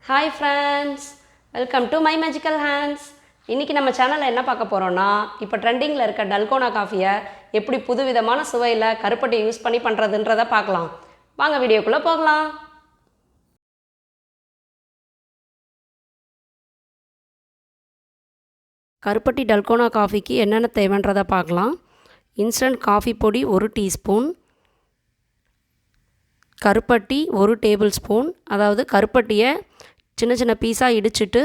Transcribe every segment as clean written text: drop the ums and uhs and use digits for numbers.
Hi friends, welcome to my magical hands. இன்னைக்கு நம்ம சேனல்ல என்ன பார்க்க போறோம்னா, இப்போ ட்ரெண்டிங்ல இருக்க டல்கோனா காஃபியை எப்படி புதுவிதமான சுவையில கருப்பட்டி யூஸ் பண்ணி பண்றதுன்றத பார்க்கலாம். வாங்க வீடியோக்குள்ள போகலாம். கருப்பட்டி டல்கோனா காஃபிக்கு என்னென்ன தேவைன்றத பார்க்கலாம். இன்ஸ்டன்ட் காஃபி பொடி 1 டீஸ்பூன், கருப்பட்டி 1 டேபிள் ஸ்பூன், அதாவது கருப்பட்டியை சின்ன சின்ன பீஸாக இடிச்சிட்டு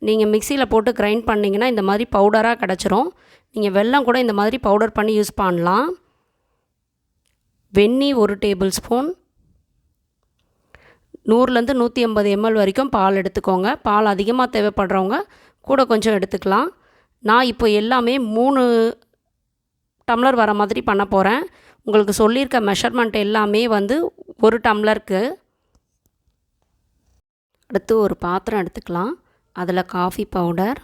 நீங்கள் மிக்சியில் போட்டு கிரைண்ட் பண்ணிங்கன்னா இந்த மாதிரி பவுடராக கிடச்சிரும். நீங்கள் வெல்லம் கூட இந்த மாதிரி பவுடர் பண்ணி யூஸ் பண்ணலாம். வெந்நீர் 1 டேபிள் ஸ்பூன், 100லேருந்து 150 ml வரைக்கும் பால் எடுத்துக்கோங்க. பால் அதிகமாக தேவைப்படுறவங்க கூட கொஞ்சம் எடுத்துக்கலாம். நான் இப்போ எல்லாமே 3 டம்ளர் வர மாதிரி பண்ண போகிறேன். உங்களுக்கு சொல்லியிருக்க மெஷர்மெண்ட் எல்லாமே வந்து 1 டம்ளருக்கு. அடுத்து ஒரு பாத்திரம் எடுத்துக்கலாம். அதில் காஃபி பவுடர்,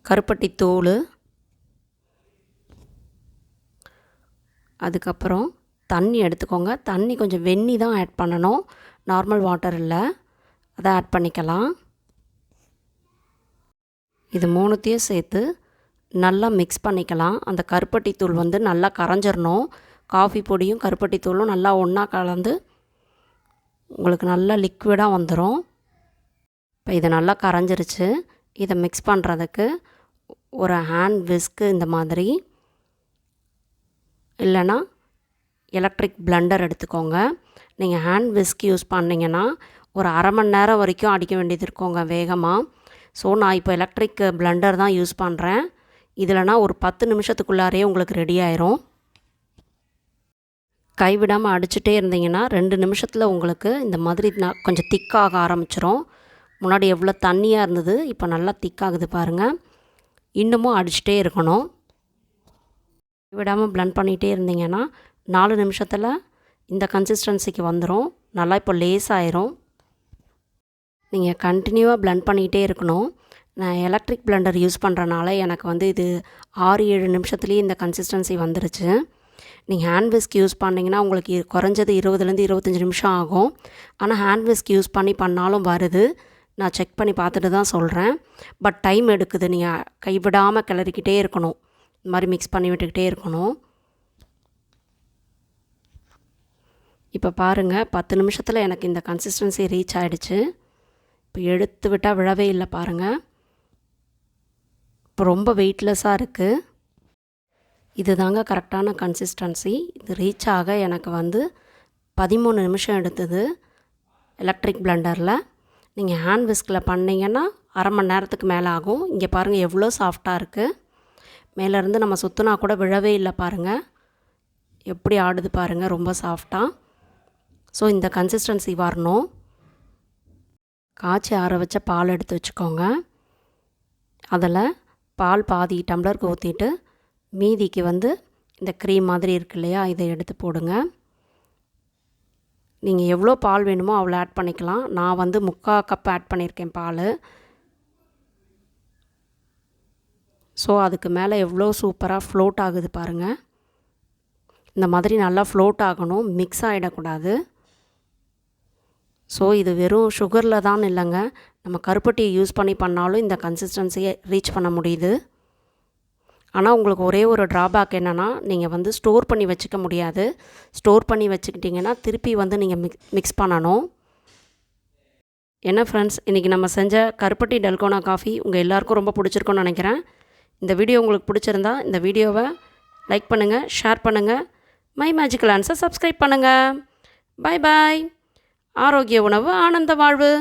கருப்பட்டி தூள், அதுக்கப்புறம் தண்ணி எடுத்துக்கோங்க. தண்ணி கொஞ்சம் வெந்நீர் தான் ஆட் பண்ணணும், நார்மல் வாட்டர் இல்லை. அதை ஆட் பண்ணிக்கலாம். இது 3த்தையும் சேர்த்து நல்லா மிக்ஸ் பண்ணிக்கலாம். அந்த கருப்பட்டி தூள் வந்து நல்லா கரைஞ்சிடணும். காஃபி பொடியும் கருப்பட்டி தூளும் நல்லா ஒன்றா கலந்து உங்களுக்கு நல்லா லிக்விடாக வந்துடும். இப்போ இது நல்லா கரைஞ்சிருச்சு. இதை மிக்ஸ் பண்ணுறதுக்கு ஒரு ஹேண்ட் விஸ்க்கு இந்த மாதிரி, இல்லைனா எலக்ட்ரிக் பிளெண்டர் எடுத்துக்கோங்க. நீங்கள் ஹேண்ட் விஸ்க் யூஸ் பண்ணிங்கன்னா ஒரு அரை மணி நேரம் வரைக்கும் அடிக்க வேண்டியது இருக்குங்க வேகமாக. ஸோ நான் இப்போ எலக்ட்ரிக் பிளெண்டர் தான் யூஸ் பண்ணுறேன். இதில்னா ஒரு 10 நிமிஷத்துக்குள்ளாரே உங்களுக்கு ரெடி ஆயிரும். கைவிடாமல் அடிச்சுட்டே இருந்தீங்கன்னா 2 நிமிஷத்தில் உங்களுக்கு இந்த மாதிரி கொஞ்சம் திக்காக ஆரம்பிச்சிரும். முன்னாடி எவ்வளோ தண்ணியாக இருந்தது, இப்போ நல்லா திக்காகுது பாருங்கள். இன்னமும் அடிச்சுட்டே இருக்கணும். கைவிடாமல் பிளெண்ட் பண்ணிகிட்டே இருந்தீங்கன்னா 4 நிமிஷத்தில் இந்த கன்சிஸ்டன்சிக்கு வந்துடும். நல்லா இப்போ லேஸ் ஆயிரும். நீங்கள் கண்டினியூவாக பிளெண்ட் பண்ணிகிட்டே இருக்கணும். நான் எலக்ட்ரிக் பிளெண்டர் யூஸ் பண்ணுறனால எனக்கு வந்து இது 6-7 நிமிஷத்துலேயே இந்த கன்சிஸ்டன்சி வந்துருச்சு. நீங்கள் ஹேண்ட் விஸ்க் யூஸ் பண்ணிங்கன்னா உங்களுக்கு குறைஞ்சது 20லேருந்து 25 நிமிஷம் ஆகும். ஆனால் ஹேண்ட் விஸ்க் யூஸ் பண்ணாலும் வருது. நான் செக் பண்ணி பார்த்துட்டு தான் சொல்கிறேன். பட் டைம் எடுக்குது. நீங்கள் கைவிடாமல் கிளறிக்கிட்டே இருக்கணும். இந்த மாதிரி மிக்ஸ் பண்ணி விட்டுக்கிட்டே இருக்கணும். இப்போ பாருங்கள், 10 நிமிஷத்தில் எனக்கு இந்த கன்சிஸ்டன்சி ரீச் ஆகிடுச்சு. இப்போ எடுத்து விட்டால் விழவே இல்லை பாருங்கள். இப்போ ரொம்ப வெயிட்லெஸ்ஸாக இருக்குது. இது தாங்க கரெக்டான கன்சிஸ்டன்சி. இது ரீச் ஆக எனக்கு வந்து 13 நிமிஷம் எடுத்தது எலக்ட்ரிக் பிளெண்டரில். நீங்கள் ஹேண்ட் விஸ்கில் பண்ணிங்கன்னா அரை மணி நேரத்துக்கு மேலே ஆகும். இங்கே பாருங்கள் எவ்வளோ சாஃப்டாக இருக்குது. மேலேருந்து நம்ம சுற்றினா கூட விழவே இல்லை பாருங்கள். எப்படி ஆடுது பாருங்கள், ரொம்ப சாஃப்டாக. ஸோ இந்த கன்சிஸ்டன்சி வரணும். காய்ச்சி ஆற வச்ச பால் எடுத்து வச்சுக்கோங்க. அதில் பால் பாதி டம்ளருக்கு ஊற்றிட்டு மீதிக்கு வந்து இந்த க்ரீம் மாதிரி இருக்கு இல்லையா, இதை எடுத்து போடுங்க. நீங்கள் எவ்வளோ பால் வேணுமோ அவ்வளோ ஆட் பண்ணிக்கலாம். நான் வந்து 3/4 கப் ஆட் பண்ணியிருக்கேன் பால். ஸோ அதுக்கு மேலே எவ்வளோ சூப்பராக ஃப்ளோட் ஆகுது பாருங்கள். இந்த மாதிரி நல்லா ஃப்ளோட் ஆகணும், மிக்ஸ் ஆகிடக்கூடாது. ஸோ இது வெறும் சுகரில் தான் இல்லைங்க, நம்ம கருப்பட்டியை யூஸ் பண்ணாலும் இந்த கன்சிஸ்டன்சியை ரீச் பண்ண முடியுது. ஆனால் உங்களுக்கு ஒரே ஒரு ட்ராபேக் என்னென்னா, நீங்கள் வந்து ஸ்டோர் பண்ணி வச்சுக்க முடியாது. ஸ்டோர் பண்ணி வச்சுக்கிட்டிங்கன்னா திருப்பி வந்து நீங்கள் மிக்ஸ் பண்ணணும். என்ன ஃப்ரெண்ட்ஸ், இன்றைக்கி நம்ம செஞ்ச கருப்பட்டி டல்கோனா காஃபி உங்கள் எல்லாேருக்கும் ரொம்ப பிடிச்சிருக்குன்னு நினைக்கிறேன். இந்த வீடியோ உங்களுக்கு பிடிச்சிருந்தா இந்த வீடியோவை லைக் பண்ணுங்கள், ஷேர் பண்ணுங்கள், மை மேஜிக்கல் ஹேண்ட்ஸை சப்ஸ்கிரைப் பண்ணுங்கள். பாய் பாய். ஆரோக்கிய உணவு, ஆனந்த வாழ்வு.